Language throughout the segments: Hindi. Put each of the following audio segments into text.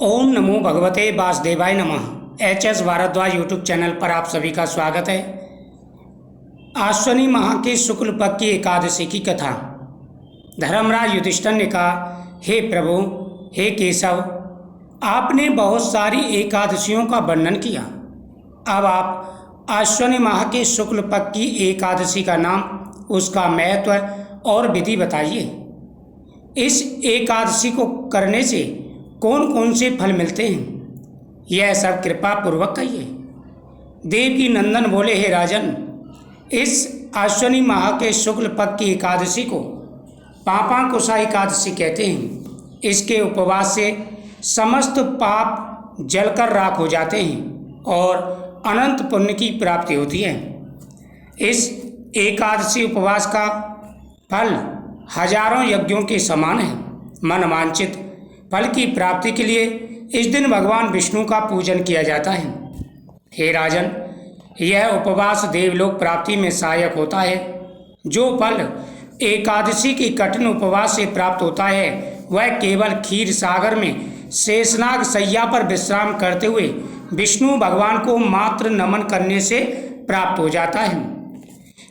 ओम नमो भगवते वासुदेवाय नमः। एच.एस. भारद्वाज यूट्यूब चैनल पर आप सभी का स्वागत है। आश्विनी माह के शुक्ल पक्ष की एकादशी की कथा। धर्मराज युधिष्ठिर ने कहा, हे प्रभु, हे केशव, आपने बहुत सारी एकादशियों का वर्णन किया। अब आप आश्विनी माह के शुक्ल पक्ष की एकादशी का नाम, उसका महत्व और विधि बताइए। इस एकादशी को करने से कौन कौन से फल मिलते हैं, यह सब कृपा पूर्वक कहिए। देवकी नंदन बोले, हे राजन, इस आश्विनी माह के शुक्ल पक्ष की एकादशी को पापांकुशा एकादशी कहते हैं। इसके उपवास से समस्त पाप जलकर राख हो जाते हैं और अनंत पुण्य की प्राप्ति होती है। इस एकादशी उपवास का फल हजारों यज्ञों के समान है। मन वांछित फल की प्राप्ति के लिए इस दिन भगवान विष्णु का पूजन किया जाता है। हे राजन, यह उपवास देवलोक प्राप्ति में सहायक होता है। जो फल एकादशी की कठिन उपवास से प्राप्त होता है, वह केवल क्षीर सागर में शेषनाग शैया पर विश्राम करते हुए विष्णु भगवान को मात्र नमन करने से प्राप्त हो जाता है।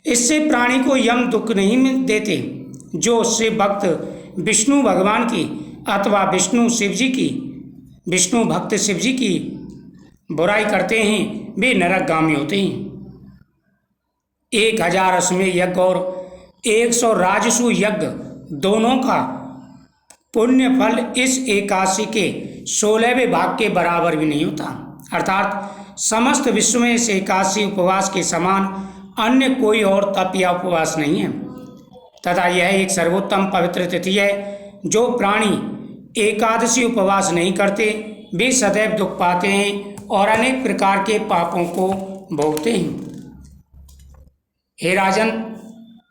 इससे प्राणी को यम दुख नहीं देते। जो उससे भक्त विष्णु भगवान की अथवा विष्णु भक्त शिव जी की बुराई करते हैं, वे नरकगामी होते हैं। 1000 अश्वमेध यज्ञ और 100 राजसु यज्ञ दोनों का पुण्य फल इस एकादशी के 16वें भाग के बराबर भी नहीं होता। अर्थात समस्त विश्व में इस एकादशी उपवास के समान अन्य कोई और तप या उपवास नहीं है, तथा यह एक सर्वोत्तम पवित्र तिथि है। जो प्राणी एकादशी उपवास नहीं करते, वे सदैव दुख पाते हैं और अनेक प्रकार के पापों को भोगते हैं। हे राजन,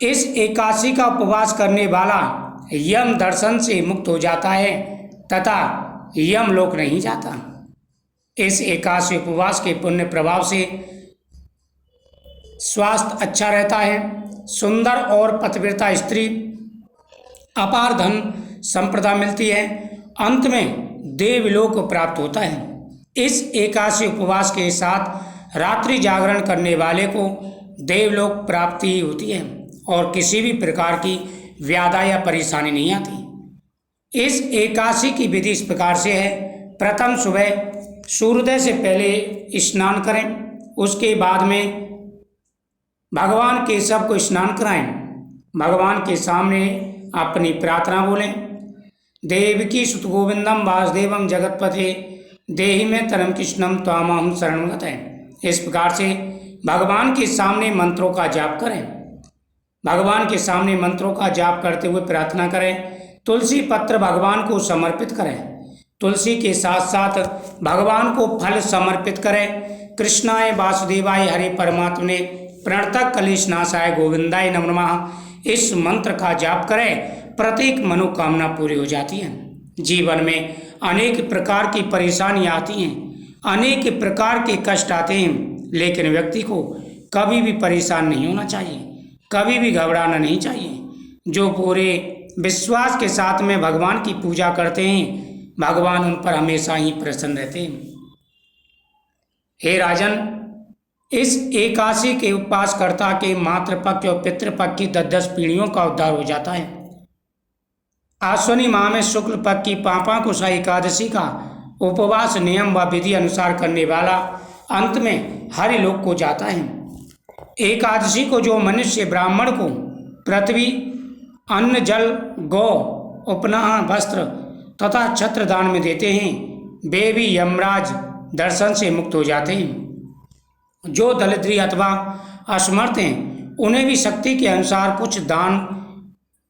इस एकादशी का उपवास करने वाला यम दर्शन से मुक्त हो जाता है तथा यम लोक नहीं जाता। इस एकादशी उपवास के पुण्य प्रभाव से स्वास्थ्य अच्छा रहता है, सुंदर और पतिव्रता स्त्री, अपार धन संपदा मिलती है, अंत में देवलोक प्राप्त होता है। इस एकादशी उपवास के साथ रात्रि जागरण करने वाले को देवलोक प्राप्ति होती है और किसी भी प्रकार की व्याधा या परेशानी नहीं आती। इस एकादशी की विधि इस प्रकार से है। प्रथम सुबह सूर्योदय से पहले स्नान करें, उसके बाद में भगवान केशव को स्नान कराएं। भगवान के सामने अपनी प्रार्थना बोलें, देवकी सुत गोविंदम वासुदेवम जगतपते देहि में तरम कृष्णम त्वामहं शरणं गतः। इस प्रकार से भगवान के सामने मंत्रों का जाप करें। भगवान के सामने मंत्रों का जाप करते हुए प्रार्थना करें। तुलसी पत्र भगवान को समर्पित करें। तुलसी के साथ साथ भगवान को फल समर्पित करें। कृष्णाय वासुदेवाय हरे परमात्मने प्रणतः कलेशनाशाय गोविंदाय नमो नमः। इस मंत्र का जाप करें, प्रत्येक मनोकामना पूरी हो जाती है। जीवन में अनेक प्रकार की परेशानियां आती हैं, अनेक प्रकार के कष्ट आते हैं, लेकिन व्यक्ति को कभी भी परेशान नहीं होना चाहिए, कभी भी घबराना नहीं चाहिए। जो पूरे विश्वास के साथ में भगवान की पूजा करते हैं, भगवान उन पर हमेशा ही प्रसन्न रहते हैं। हे राजन, इस एकादशी के उपवासकर्ता के मातृपक्ष और पितृपक्ष की 10-10 पीढ़ियों का उद्धार हो जाता है। आश्विनी माह में शुक्ल पक्ष की पापांकुशा एकादशी का उपवास नियम व विधि अनुसार करने वाला अंत में हरि लोक को जाता है। एकादशी को जो मनुष्य ब्राह्मण को पृथ्वी, अन्न, जल, गौ, उपनयन, वस्त्र तथा छत्र दान में देते हैं, वे भी यमराज दर्शन से मुक्त हो जाते हैं। जो दरिद्री अथवा असमर्थ हैं, उन्हें भी शक्ति के अनुसार कुछ दान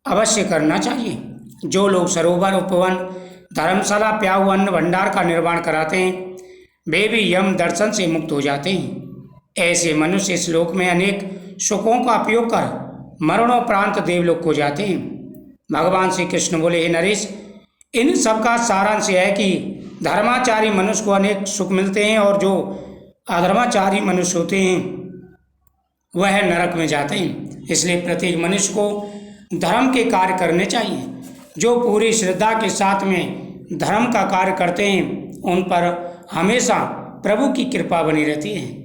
अवश्य करना चाहिए। जो लोग सरोवर, उपवन, धर्मशाला, प्याऊ, अन्न भंडार का निर्माण कराते हैं, वे भी यम दर्शन से मुक्त हो जाते हैं। ऐसे मनुष्य इस लोक में अनेक सुखों का उपयोग कर मरणोपरांत देवलोक को जाते हैं। भगवान श्री कृष्ण बोले, हे नरेश, इन सब का सारांश है कि धर्माचारी मनुष्य को अनेक सुख मिलते हैं और जो अधर्माचारी मनुष्य होते हैं वह नरक में जाते हैं। इसलिए प्रत्येक मनुष्य को धर्म के कार्य करने चाहिए। जो पूरी श्रद्धा के साथ में धर्म का कार्य करते हैं उन पर हमेशा प्रभु की कृपा बनी रहती है।